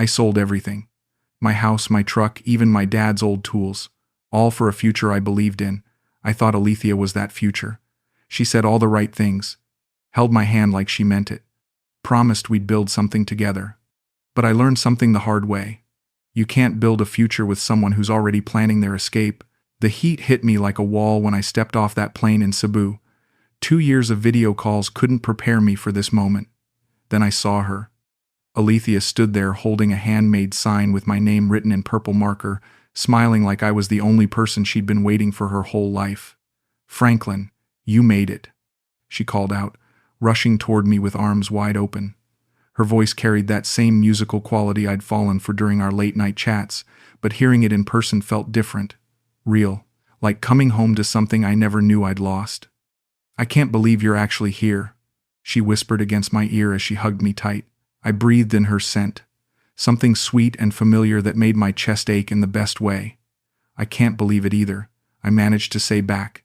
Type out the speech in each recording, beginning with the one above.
I sold everything. My house, my truck, even my dad's old tools. All for a future I believed in. I thought Alethea was that future. She said all the right things. Held my hand like she meant it. Promised we'd build something together. But I learned something the hard way. You can't build a future with someone who's already planning their escape. The heat hit me like a wall when I stepped off that plane in Cebu. 2 years of video calls couldn't prepare me for this moment. Then I saw her. Alethea stood there holding a handmade sign with my name written in purple marker, smiling like I was the only person she'd been waiting for her whole life. "Franklin, you made it," she called out, rushing toward me with arms wide open. Her voice carried that same musical quality I'd fallen for during our late-night chats, but hearing it in person felt different, real, like coming home to something I never knew I'd lost. "I can't believe you're actually here," she whispered against my ear as she hugged me tight. I breathed in her scent, something sweet and familiar that made my chest ache in the best way. "I can't believe it either," I managed to say back.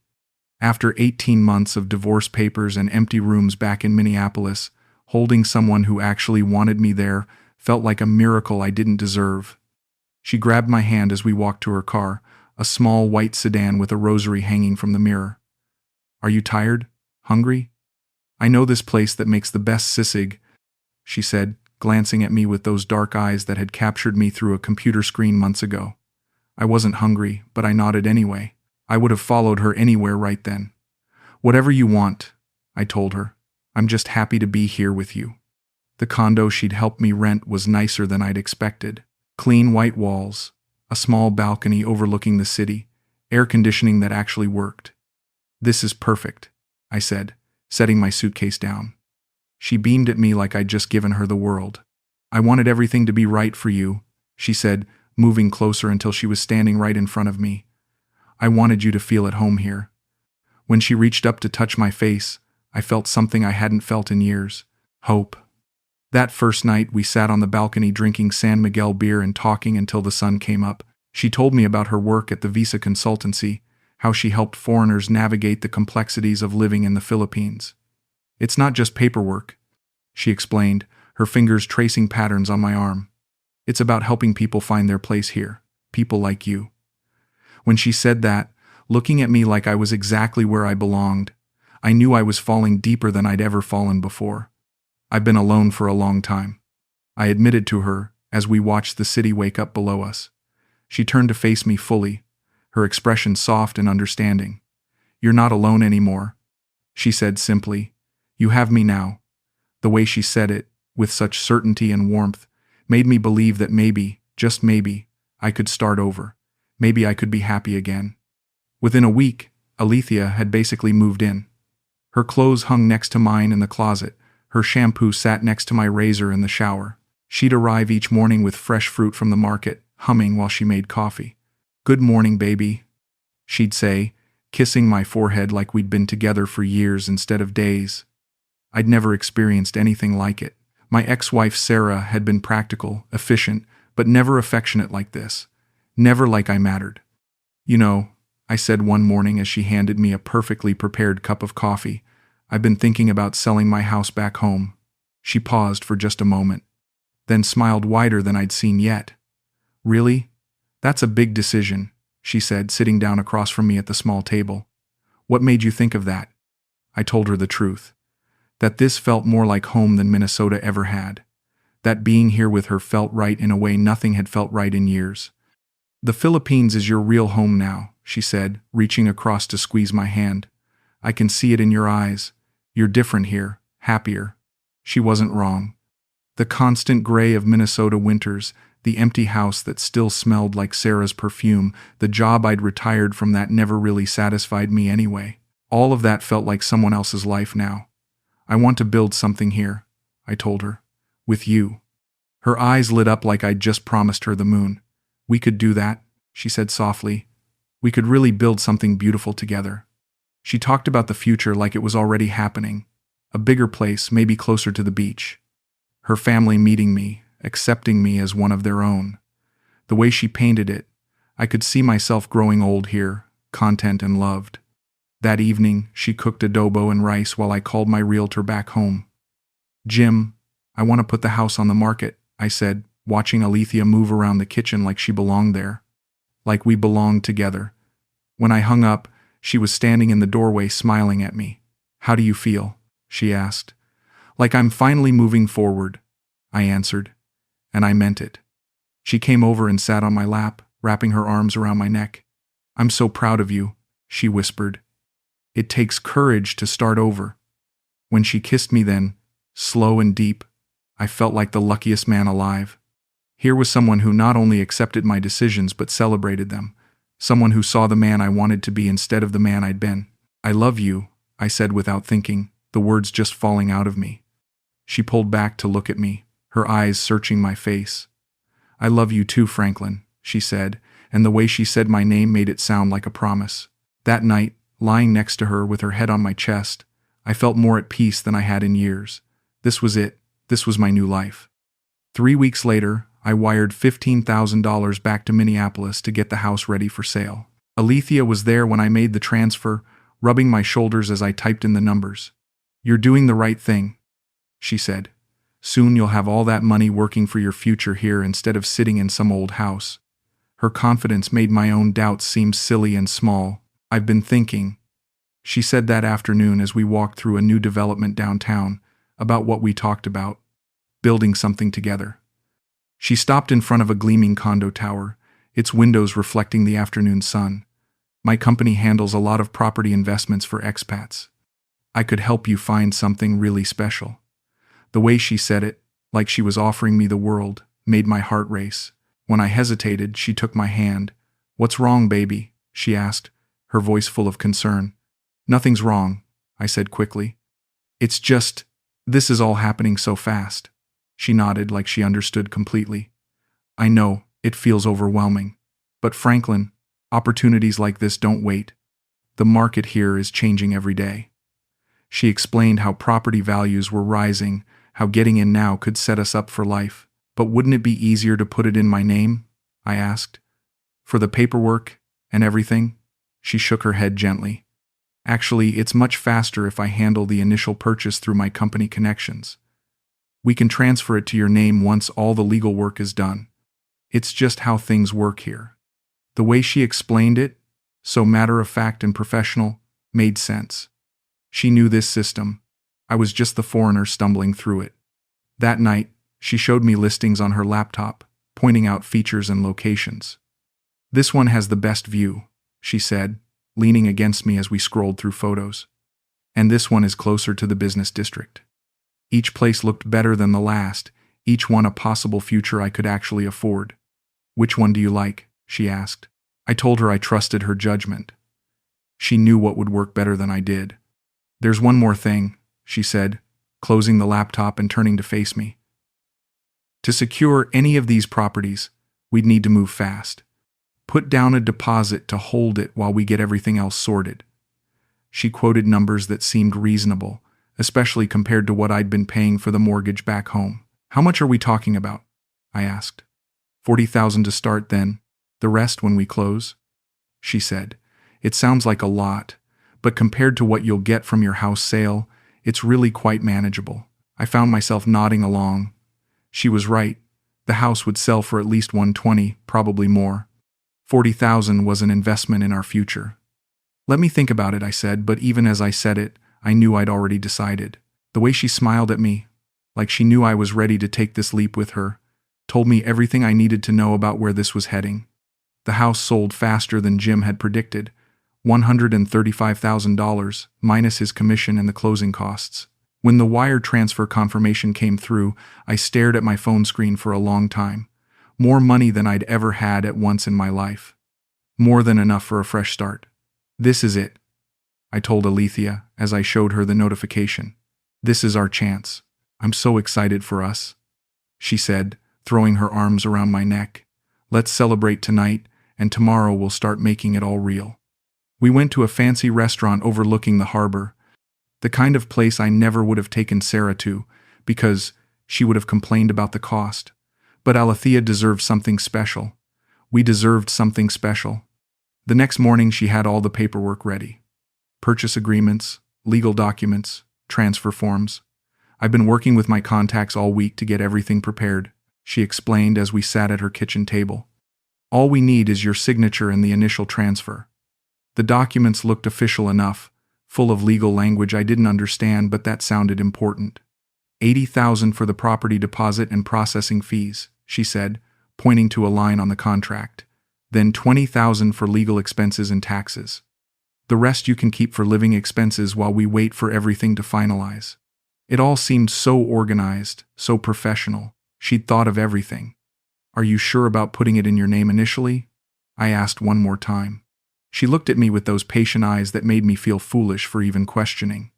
After 18 months of divorce papers and empty rooms back in Minneapolis, holding someone who actually wanted me there felt like a miracle I didn't deserve. She grabbed my hand as we walked to her car, a small white sedan with a rosary hanging from the mirror. "Are you tired? Hungry? I know this place that makes the best sisig," she said, glancing at me with those dark eyes that had captured me through a computer screen months ago. I wasn't hungry, but I nodded anyway. I would have followed her anywhere right then. "Whatever you want," I told her. "I'm just happy to be here with you." The condo she'd helped me rent was nicer than I'd expected. Clean white walls, a small balcony overlooking the city, air conditioning that actually worked. "This is perfect," I said, setting my suitcase down. She beamed at me like I'd just given her the world. "I wanted everything to be right for you," she said, moving closer until she was standing right in front of me. "I wanted you to feel at home here." When she reached up to touch my face, I felt something I hadn't felt in years. Hope. That first night, we sat on the balcony drinking San Miguel beer and talking until the sun came up. She told me about her work at the visa consultancy, how she helped foreigners navigate the complexities of living in the Philippines. "It's not just paperwork," she explained, her fingers tracing patterns on my arm. "It's about helping people find their place here, people like you." When she said that, looking at me like I was exactly where I belonged, I knew I was falling deeper than I'd ever fallen before. "I've been alone for a long time," I admitted to her as we watched the city wake up below us. She turned to face me fully, her expression soft and understanding. "You're not alone anymore," she said simply. "You have me now." The way she said it, with such certainty and warmth, made me believe that maybe, just maybe, I could start over. Maybe I could be happy again. Within a week, Alethea had basically moved in. Her clothes hung next to mine in the closet. Her shampoo sat next to my razor in the shower. She'd arrive each morning with fresh fruit from the market, humming while she made coffee. "Good morning, baby," she'd say, kissing my forehead like we'd been together for years instead of days. I'd never experienced anything like it. My ex-wife Sarah had been practical, efficient, but never affectionate like this. Never like I mattered. "You know," I said one morning as she handed me a perfectly prepared cup of coffee, "I've been thinking about selling my house back home." She paused for just a moment, then smiled wider than I'd seen yet. "Really? That's a big decision," she said, sitting down across from me at the small table. "What made you think of that?" I told her the truth. That this felt more like home than Minnesota ever had. That being here with her felt right in a way nothing had felt right in years. "The Philippines is your real home now," she said, reaching across to squeeze my hand. "I can see it in your eyes. You're different here, happier." She wasn't wrong. The constant gray of Minnesota winters, the empty house that still smelled like Sarah's perfume, the job I'd retired from that never really satisfied me anyway. All of that felt like someone else's life now. "I want to build something here," I told her. "With you." Her eyes lit up like I'd just promised her the moon. "We could do that," she said softly. "We could really build something beautiful together." She talked about the future like it was already happening. A bigger place, maybe closer to the beach. Her family meeting me, accepting me as one of their own. The way she painted it, I could see myself growing old here, content and loved. That evening, she cooked adobo and rice while I called my realtor back home. "Jim, I want to put the house on the market," I said, watching Alethea move around the kitchen like she belonged there. Like we belonged together. When I hung up, she was standing in the doorway smiling at me. "How do you feel?" she asked. "Like I'm finally moving forward," I answered. And I meant it. She came over and sat on my lap, wrapping her arms around my neck. "I'm so proud of you," she whispered. "It takes courage to start over." When she kissed me then, slow and deep, I felt like the luckiest man alive. Here was someone who not only accepted my decisions but celebrated them. Someone who saw the man I wanted to be instead of the man I'd been. "I love you," I said without thinking, the words just falling out of me. She pulled back to look at me, her eyes searching my face. "I love you too, Franklin," she said, and the way she said my name made it sound like a promise. That night, lying next to her with her head on my chest, I felt more at peace than I had in years. This was it. This was my new life. 3 weeks later, I wired $15,000 back to Minneapolis to get the house ready for sale. Alethea was there when I made the transfer, rubbing my shoulders as I typed in the numbers. "You're doing the right thing," she said. "Soon you'll have all that money working for your future here instead of sitting in some old house." Her confidence made my own doubts seem silly and small. "I've been thinking," she said that afternoon as we walked through a new development downtown, about what we talked about, building something together. She stopped in front of a gleaming condo tower, its windows reflecting the afternoon sun. "My company handles a lot of property investments for expats. I could help you find something really special." The way she said it, like she was offering me the world, made my heart race. When I hesitated, she took my hand. "What's wrong, baby?" she asked, her voice full of concern. "Nothing's wrong," I said quickly. "It's just, this is all happening so fast." She nodded like she understood completely. "I know, it feels overwhelming. But Franklin, opportunities like this don't wait. The market here is changing every day." She explained how property values were rising, how getting in now could set us up for life. "But wouldn't it be easier to put it in my name?" I asked. "For the paperwork and everything?" She shook her head gently. "Actually, it's much faster if I handle the initial purchase through my company connections. We can transfer it to your name once all the legal work is done. It's just how things work here." The way she explained it, so matter-of-fact and professional, made sense. She knew this system. I was just the foreigner stumbling through it. That night, she showed me listings on her laptop, pointing out features and locations. "This one has the best view," she said, leaning against me as we scrolled through photos. "And this one is closer to the business district." Each place looked better than the last, each one a possible future I could actually afford. "Which one do you like?" she asked. I told her I trusted her judgment. She knew what would work better than I did. "There's one more thing," she said, closing the laptop and turning to face me. "To secure any of these properties, we'd need to move fast. Put down a deposit to hold it while we get everything else sorted." She quoted numbers that seemed reasonable, especially compared to what I'd been paying for the mortgage back home. "How much are we talking about?" I asked. $40,000 to start then, the rest when we close," she said. "It sounds like a lot, but compared to what you'll get from your house sale, it's really quite manageable." I found myself nodding along. She was right. The house would sell for at least $120,000, probably more. $40,000 was an investment in our future. "Let me think about it," I said, but even as I said it, I knew I'd already decided. The way she smiled at me, like she knew I was ready to take this leap with her, told me everything I needed to know about where this was heading. The house sold faster than Jim had predicted, $135,000 minus his commission and the closing costs. When the wire transfer confirmation came through, I stared at my phone screen for a long time. More money than I'd ever had at once in my life. More than enough for a fresh start. "This is it," I told Alethea as I showed her the notification. "This is our chance. I'm so excited for us," she said, throwing her arms around my neck. "Let's celebrate tonight, and tomorrow we'll start making it all real." We went to a fancy restaurant overlooking the harbor, the kind of place I never would have taken Sarah to, because she would have complained about the cost. But Alethea deserved something special. We deserved something special. The next morning she had all the paperwork ready. Purchase agreements, legal documents, transfer forms. I've been working with my contacts all week to get everything prepared. she explained as we sat at her kitchen table. All we need is your signature and the initial transfer. The documents looked official enough, full of legal language I didn't understand, but that sounded important. 80,000 for the property deposit and processing fees, she said, pointing to a line on the contract. Then 20,000 for legal expenses and taxes. The rest you can keep for living expenses while we wait for everything to finalize. It all seemed so organized, so professional. She'd thought of everything. Are you sure about putting it in your name initially? I asked one more time. She looked at me with those patient eyes that made me feel foolish for even questioning.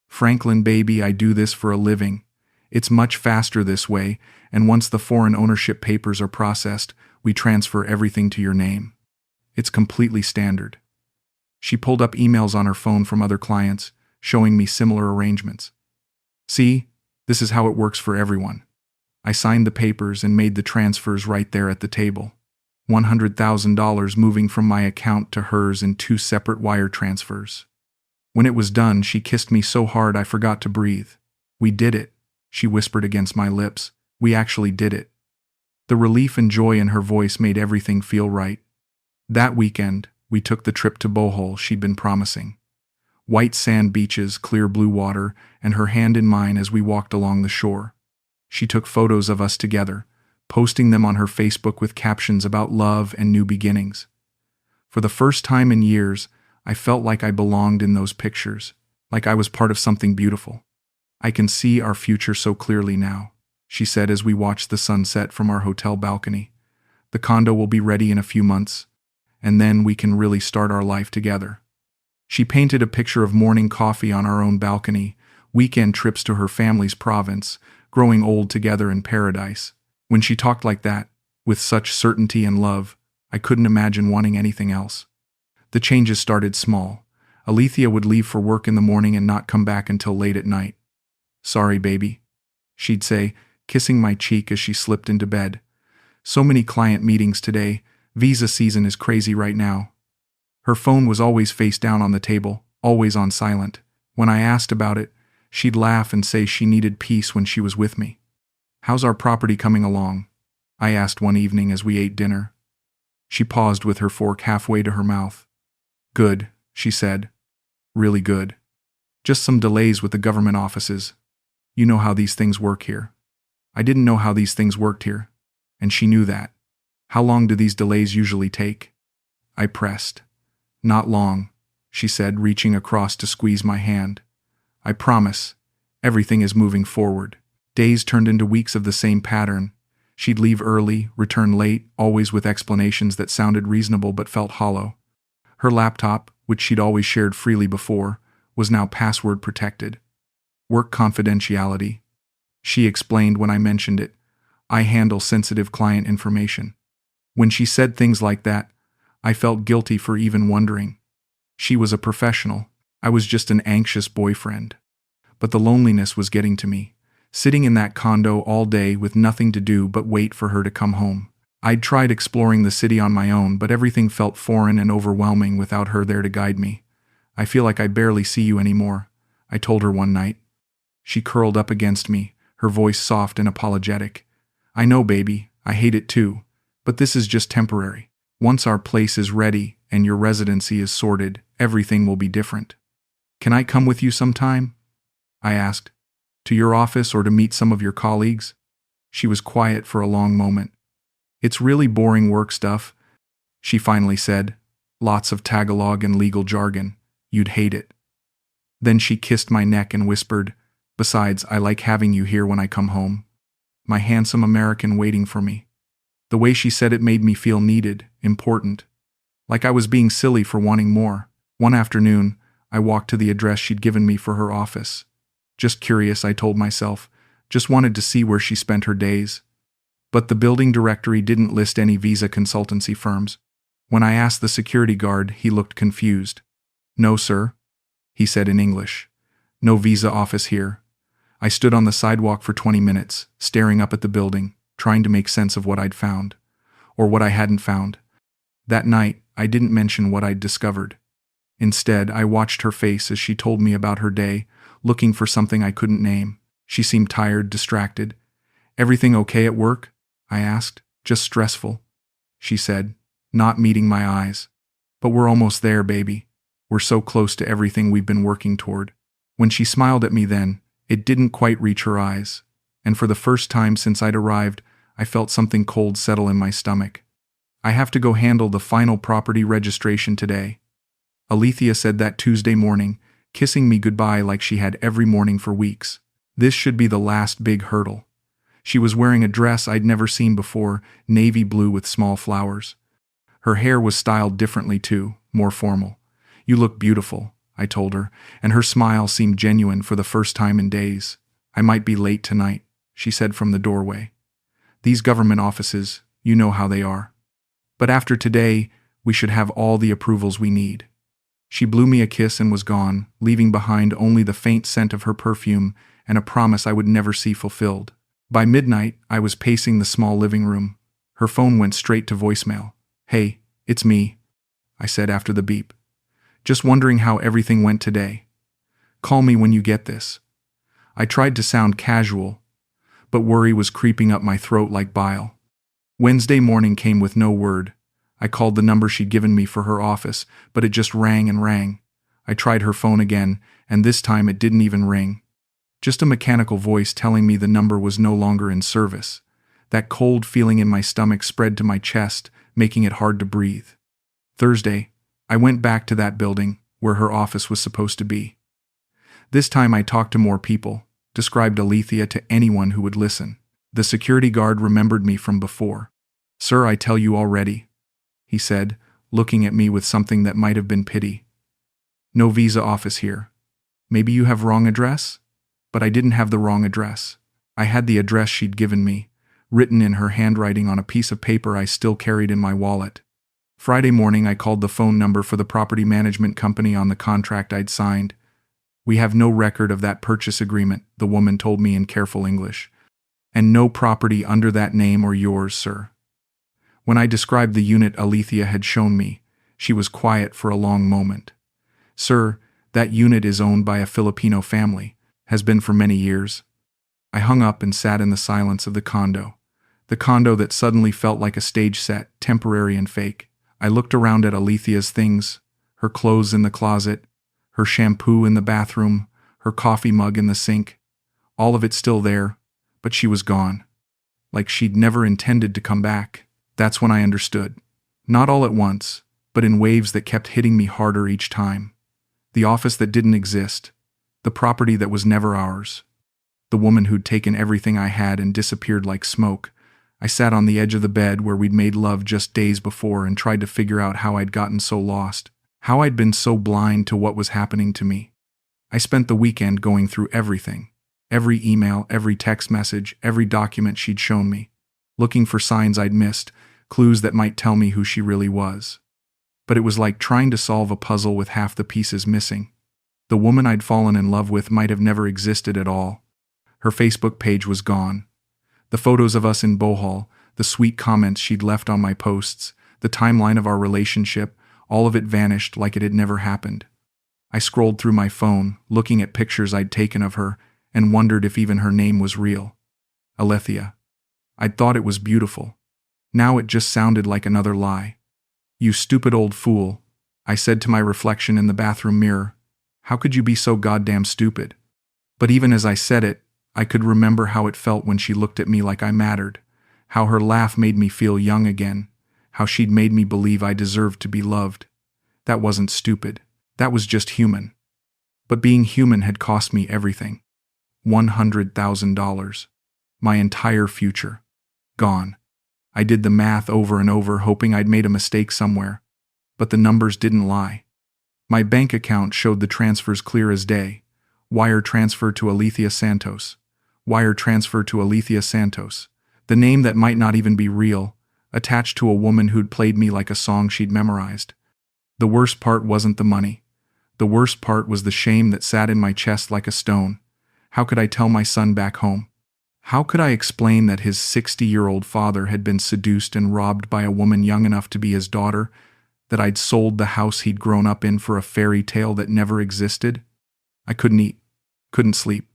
Franklin, baby, I do this for a living. It's much faster this way, and once the foreign ownership papers are processed, we transfer everything to your name. It's completely standard. She pulled up emails on her phone from other clients, showing me similar arrangements. See, this is how it works for everyone. I signed the papers and made the transfers right there at the table. $100,000 moving from my account to hers in 2 separate wire transfers. When it was done, she kissed me so hard I forgot to breathe. We did it, she whispered against my lips. We actually did it. The relief and joy in her voice made everything feel right. That weekend, we took the trip to Bohol she'd been promising. White sand beaches, clear blue water, and her hand in mine as we walked along the shore. She took photos of us together, posting them on her Facebook with captions about love and new beginnings. For the first time in years, I felt like I belonged in those pictures, like I was part of something beautiful. I can see our future so clearly now, she said as we watched the sunset from our hotel balcony. The condo will be ready in a few months, and then we can really start our life together. She painted a picture of morning coffee on our own balcony, weekend trips to her family's province, growing old together in paradise. When she talked like that, with such certainty and love, I couldn't imagine wanting anything else. The changes started small. Alethea would leave for work in the morning and not come back until late at night. Sorry, baby, she'd say, kissing my cheek as she slipped into bed. So many client meetings today. Visa season is crazy right now. Her phone was always face down on the table, always on silent. When I asked about it, she'd laugh and say she needed peace when she was with me. How's our property coming along? I asked one evening as we ate dinner. She paused with her fork halfway to her mouth. Good, she said. Really good. Just some delays with the government offices. You know how these things work here. I didn't know how these things worked here, and she knew that. How long do these delays usually take? I pressed. Not long, she said, reaching across to squeeze my hand. I promise, everything is moving forward. Days turned into weeks of the same pattern. She'd leave early, return late, always with explanations that sounded reasonable but felt hollow. Her laptop, which she'd always shared freely before, was now password protected. Work confidentiality. She explained when I mentioned it. I handle sensitive client information. When she said things like that, I felt guilty for even wondering. She was a professional. I was just an anxious boyfriend. But the loneliness was getting to me. Sitting in that condo all day with nothing to do but wait for her to come home. I'd tried exploring the city on my own, but everything felt foreign and overwhelming without her there to guide me. I feel like I barely see you anymore, I told her one night. She curled up against me, her voice soft and apologetic. I know, baby, I hate it too, but this is just temporary. Once our place is ready and your residency is sorted, everything will be different. Can I come with you sometime? I asked. To your office or to meet some of your colleagues? She was quiet for a long moment. It's really boring work stuff, she finally said. Lots of Tagalog and legal jargon. You'd hate it. Then she kissed my neck and whispered, Besides, I like having you here when I come home. My handsome American waiting for me. The way she said it made me feel needed, important. Like I was being silly for wanting more. One afternoon, I walked to the address she'd given me for her office. Just curious, I told myself. Just wanted to see where she spent her days. But the building directory didn't list any visa consultancy firms. When I asked the security guard, he looked confused. No, sir, he said in English. No visa office here. I stood on the sidewalk for 20 minutes, staring up at the building, trying to make sense of what I'd found. Or what I hadn't found. That night, I didn't mention what I'd discovered. Instead, I watched her face as she told me about her day, looking for something I couldn't name. She seemed tired, distracted. Everything okay at work? I asked. Just stressful, she said, not meeting my eyes. But we're almost there, baby. We're so close to everything we've been working toward. When she smiled at me then, it didn't quite reach her eyes, and for the first time since I'd arrived, I felt something cold settle in my stomach. I have to go handle the final property registration today, Alethea said that Tuesday morning, kissing me goodbye like she had every morning for weeks. This should be the last big hurdle. She was wearing a dress I'd never seen before, navy blue with small flowers. Her hair was styled differently too, more formal. You look beautiful, I told her, and her smile seemed genuine for the first time in days. I might be late tonight, she said from the doorway. These government offices, you know how they are. But after today, we should have all the approvals we need. She blew me a kiss and was gone, leaving behind only the faint scent of her perfume and a promise I would never see fulfilled. By midnight, I was pacing the small living room. Her phone went straight to voicemail. "Hey, it's me," I said after the beep. "Just wondering how everything went today. Call me when you get this." I tried to sound casual, but worry was creeping up my throat like bile. Wednesday morning came with no word. I called the number she'd given me for her office, but it just rang and rang. I tried her phone again, and this time it didn't even ring. Just a mechanical voice telling me the number was no longer in service. That cold feeling in my stomach spread to my chest, making it hard to breathe. Thursday, I went back to that building, where her office was supposed to be. This time I talked to more people, described Alethea to anyone who would listen. The security guard remembered me from before. "Sir, I tell you already," he said, looking at me with something that might have been pity. "No visa office here. Maybe you have wrong address?" But I didn't have the wrong address. I had the address she'd given me, written in her handwriting on a piece of paper I still carried in my wallet. Friday morning I called the phone number for the property management company on the contract I'd signed. "We have no record of that purchase agreement," the woman told me in careful English. "And no property under that name or yours, sir." When I described the unit Alethea had shown me, she was quiet for a long moment. "Sir, that unit is owned by a Filipino family, has been for many years." I hung up and sat in the silence of the condo that suddenly felt like a stage set, temporary and fake. I looked around at Alethea's things, her clothes in the closet, her shampoo in the bathroom, her coffee mug in the sink. All of it still there, but she was gone. Like she'd never intended to come back. That's when I understood. Not all at once, but in waves that kept hitting me harder each time. The office that didn't exist. The property that was never ours. The woman who'd taken everything I had and disappeared like smoke. I sat on the edge of the bed where we'd made love just days before and tried to figure out how I'd gotten so lost. How I'd been so blind to what was happening to me. I spent the weekend going through everything. Every email, every text message, every document she'd shown me. Looking for signs I'd missed, clues that might tell me who she really was. But it was like trying to solve a puzzle with half the pieces missing. The woman I'd fallen in love with might have never existed at all. Her Facebook page was gone. The photos of us in Bohol, the sweet comments she'd left on my posts, the timeline of our relationship, all of it vanished like it had never happened. I scrolled through my phone, looking at pictures I'd taken of her, and wondered if even her name was real. Alethea. I'd thought it was beautiful. Now it just sounded like another lie. "You stupid old fool," I said to my reflection in the bathroom mirror. "How could you be so goddamn stupid?" But even as I said it, I could remember how it felt when she looked at me like I mattered, how her laugh made me feel young again, how she'd made me believe I deserved to be loved. That wasn't stupid. That was just human. But being human had cost me everything. $100,000. My entire future. Gone. I did the math over and over, hoping I'd made a mistake somewhere. But the numbers didn't lie. My bank account showed the transfers clear as day. Wire transfer to Alethea Santos. Wire transfer to Alethea Santos. The name that might not even be real, attached to a woman who'd played me like a song she'd memorized. The worst part wasn't the money. The worst part was the shame that sat in my chest like a stone. How could I tell my son back home? How could I explain that his 60-year-old father had been seduced and robbed by a woman young enough to be his daughter? That I'd sold the house he'd grown up in for a fairy tale that never existed? I couldn't eat, couldn't sleep.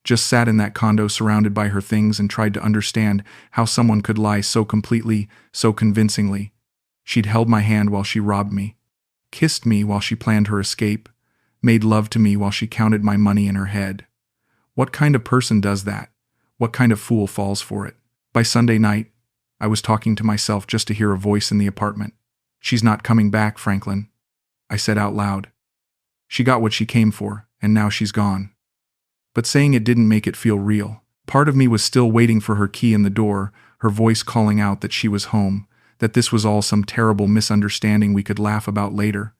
Just sat in that condo surrounded by her things and tried to understand how someone could lie so completely, so convincingly. She'd held my hand while she robbed me, kissed me while she planned her escape, made love to me while she counted my money in her head. What kind of person does that? What kind of fool falls for it? By Sunday night, I was talking to myself just to hear a voice in the apartment. "She's not coming back, Franklin," I said out loud. "She got what she came for, and now she's gone." But saying it didn't make it feel real. Part of me was still waiting for her key in the door, her voice calling out that she was home, that this was all some terrible misunderstanding we could laugh about later.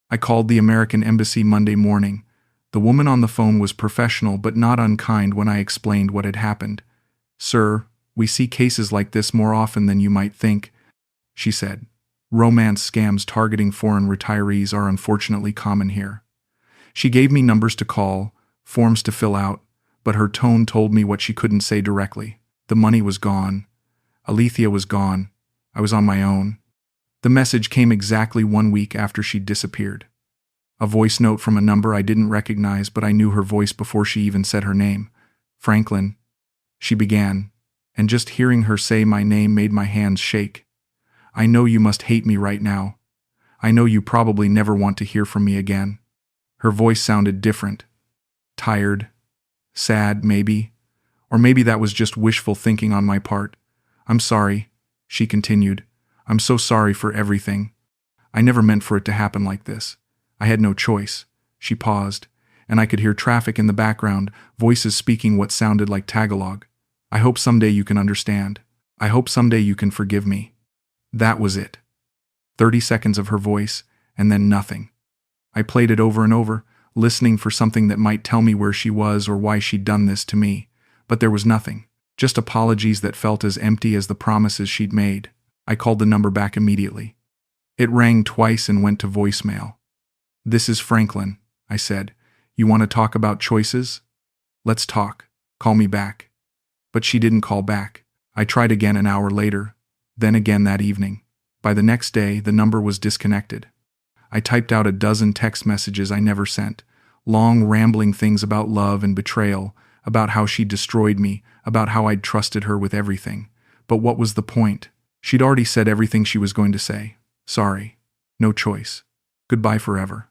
I called the American Embassy Monday morning. The woman on the phone was professional but not unkind when I explained what had happened. "Sir, we see cases like this more often than you might think," she said. "Romance scams targeting foreign retirees are unfortunately common here." She gave me numbers to call, forms to fill out, but her tone told me what she couldn't say directly. The money was gone. Alethea was gone. I was on my own. The message came exactly 1 week after she'd disappeared. A voice note from a number I didn't recognize, but I knew her voice before she even said her name. "Franklin," she began, and just hearing her say my name made my hands shake. "I know you must hate me right now. I know you probably never want to hear from me again." Her voice sounded different. Tired, sad, maybe. Or maybe that was just wishful thinking on my part. "I'm sorry," she continued. "I'm so sorry for everything. I never meant for it to happen like this. I had no choice." She paused, and I could hear traffic in the background, voices speaking what sounded like Tagalog. "I hope someday you can understand. I hope someday you can forgive me." That was it. 30 seconds of her voice, and then nothing. I played it over and over, listening for something that might tell me where she was or why she'd done this to me. But there was nothing. Just apologies that felt as empty as the promises she'd made. I called the number back immediately. It rang twice and went to voicemail. "This is Franklin," I said. "You want to talk about choices? Let's talk. Call me back." But she didn't call back. I tried again an hour later, then again that evening. By the next day, the number was disconnected. I typed out a dozen text messages I never sent, long rambling things about love and betrayal, about how she destroyed me, about how I'd trusted her with everything. But what was the point? She'd already said everything she was going to say. Sorry. No choice. Goodbye forever.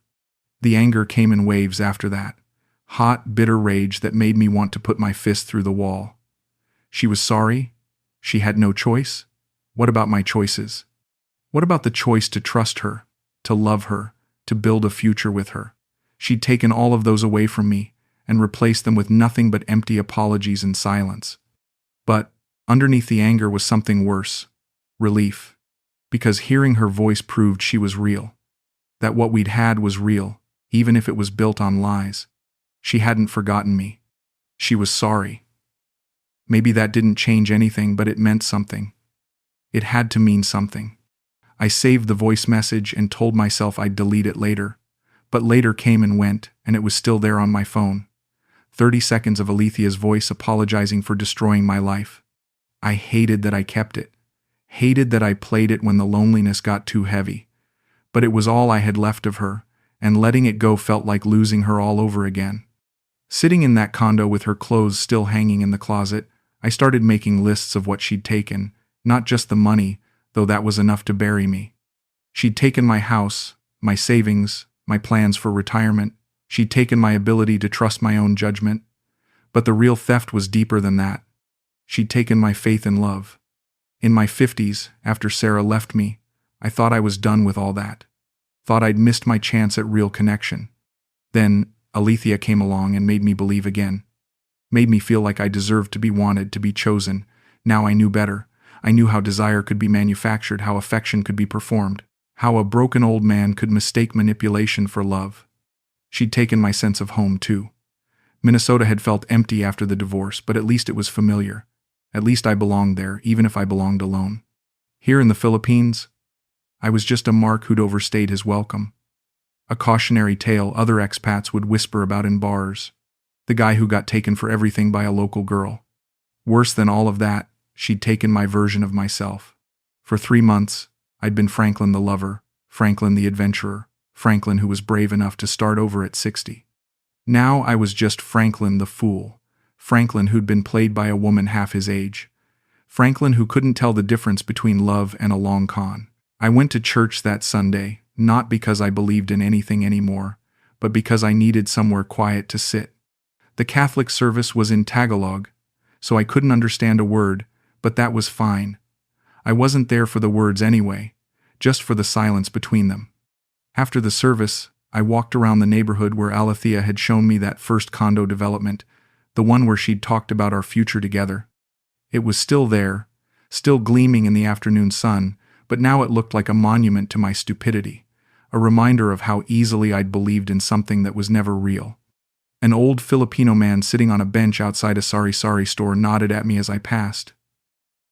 The anger came in waves after that. Hot, bitter rage that made me want to put my fist through the wall. She was sorry? She had no choice? What about my choices? What about the choice to trust her, to love her, to build a future with her? She'd taken all of those away from me and replaced them with nothing but empty apologies and silence. But underneath the anger was something worse. Relief. Because hearing her voice proved she was real. That what we'd had was real, even if it was built on lies. She hadn't forgotten me. She was sorry. Maybe that didn't change anything, but it meant something. It had to mean something. I saved the voice message and told myself I'd delete it later. But later came and went, and it was still there on my phone. 30 seconds of Alethea's voice apologizing for destroying my life. I hated that I kept it. Hated that I played it when the loneliness got too heavy. But it was all I had left of her, and letting it go felt like losing her all over again. Sitting in that condo with her clothes still hanging in the closet, I started making lists of what she'd taken, not just the money, though that was enough to bury me. She'd taken my house, my savings, my plans for retirement. She'd taken my ability to trust my own judgment. But the real theft was deeper than that. She'd taken my faith in love. In my 50s, after Sarah left me, I thought I was done with all that. Thought I'd missed my chance at real connection. Then Alethea came along and made me believe again. Made me feel like I deserved to be wanted, to be chosen. Now I knew better. I knew how desire could be manufactured, how affection could be performed, how a broken old man could mistake manipulation for love. She'd taken my sense of home, too. Minnesota had felt empty after the divorce, but at least it was familiar. At least I belonged there, even if I belonged alone. Here in the Philippines, I was just a mark who'd overstayed his welcome. A cautionary tale other expats would whisper about in bars. The guy who got taken for everything by a local girl. Worse than all of that, she'd taken my version of myself. For 3 months, I'd been Franklin the lover, Franklin the adventurer, Franklin who was brave enough to start over at 60. Now I was just Franklin the fool, Franklin, who'd been played by a woman half his age. Franklin, who couldn't tell the difference between love and a long con. I went to church that Sunday, not because I believed in anything anymore, but because I needed somewhere quiet to sit. The Catholic service was in Tagalog, so I couldn't understand a word, but that was fine. I wasn't there for the words anyway, just for the silence between them. After the service, I walked around the neighborhood where Alethea had shown me that first condo development, the one where she'd talked about our future together. It was still there, still gleaming in the afternoon sun, but now it looked like a monument to my stupidity, a reminder of how easily I'd believed in something that was never real. An old Filipino man sitting on a bench outside a sari-sari store nodded at me as I passed.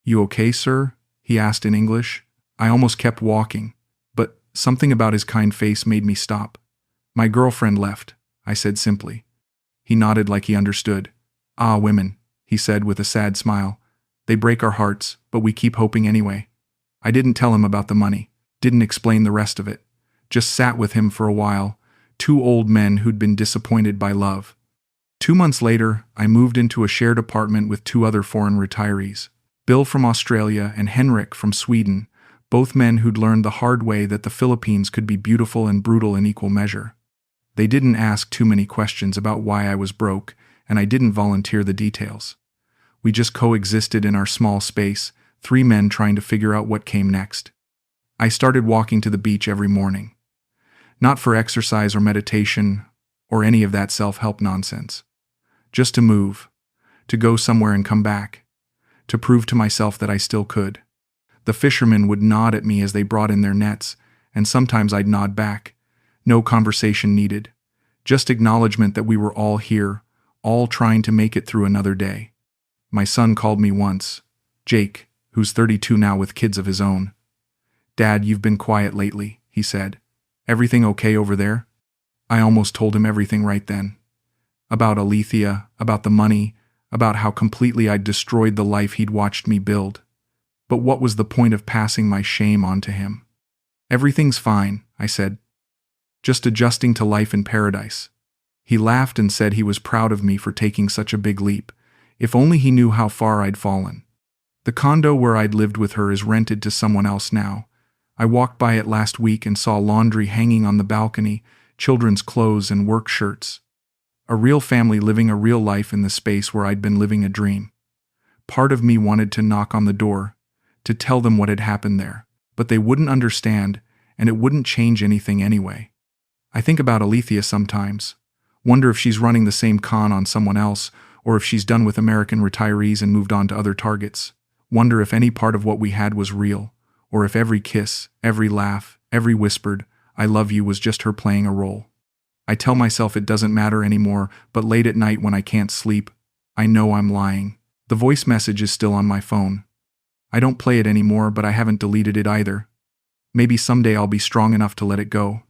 "You okay, sir?" he asked in English. I almost kept walking, but something about his kind face made me stop. "My girlfriend left," I said simply. He nodded like he understood. "Ah, women," he said with a sad smile. "They break our hearts, but we keep hoping anyway." I didn't tell him about the money, didn't explain the rest of it. Just sat with him for a while, two old men who'd been disappointed by love. 2 months later, I moved into a shared apartment with two other foreign retirees, Bill from Australia and Henrik from Sweden, both men who'd learned the hard way that the Philippines could be beautiful and brutal in equal measure. They didn't ask too many questions about why I was broke, and I didn't volunteer the details. We just coexisted in our small space, 3 men trying to figure out what came next. I started walking to the beach every morning. Not for exercise or meditation, or any of that self-help nonsense. Just to move, to go somewhere and come back, to prove to myself that I still could. The fishermen would nod at me as they brought in their nets, and sometimes I'd nod back. No conversation needed, just acknowledgement that we were all here, all trying to make it through another day. My son called me once, Jake, who's 32 now with kids of his own. "Dad, you've been quiet lately," he said. "Everything okay over there?" I almost told him everything right then. About Alethea, about the money, about how completely I'd destroyed the life he'd watched me build. But what was the point of passing my shame on to him? "Everything's fine," I said. "Just adjusting to life in paradise." He laughed and said he was proud of me for taking such a big leap. If only he knew how far I'd fallen. The condo where I'd lived with her is rented to someone else now. I walked by it last week and saw laundry hanging on the balcony, children's clothes and work shirts. A real family living a real life in the space where I'd been living a dream. Part of me wanted to knock on the door, to tell them what had happened there, but they wouldn't understand, and it wouldn't change anything anyway. I think about Alethea sometimes. Wonder if she's running the same con on someone else, or if she's done with American retirees and moved on to other targets. Wonder if any part of what we had was real, or if every kiss, every laugh, every whispered, "I love you" was just her playing a role. I tell myself it doesn't matter anymore, but late at night when I can't sleep, I know I'm lying. The voice message is still on my phone. I don't play it anymore, but I haven't deleted it either. Maybe someday I'll be strong enough to let it go.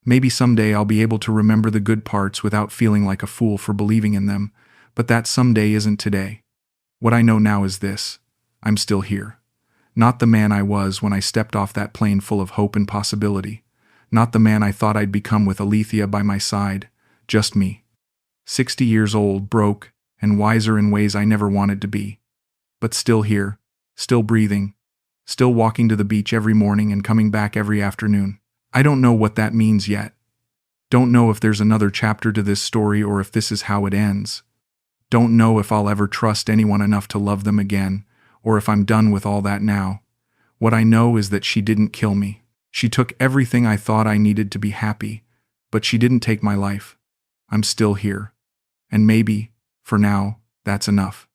Maybe someday I'll be able to remember the good parts without feeling like a fool for believing in them, but that someday isn't today. What I know now is this: I'm still here. Not the man I was when I stepped off that plane full of hope and possibility. Not the man I thought I'd become with Alethea by my side. Just me. 60 years old, broke, and wiser in ways I never wanted to be. But still here, still breathing, still walking to the beach every morning and coming back every afternoon. I don't know what that means yet. Don't know if there's another chapter to this story or if this is how it ends. Don't know if I'll ever trust anyone enough to love them again, or if I'm done with all that now. What I know is that she didn't kill me. She took everything I thought I needed to be happy, but she didn't take my life. I'm still here. And maybe, for now, that's enough.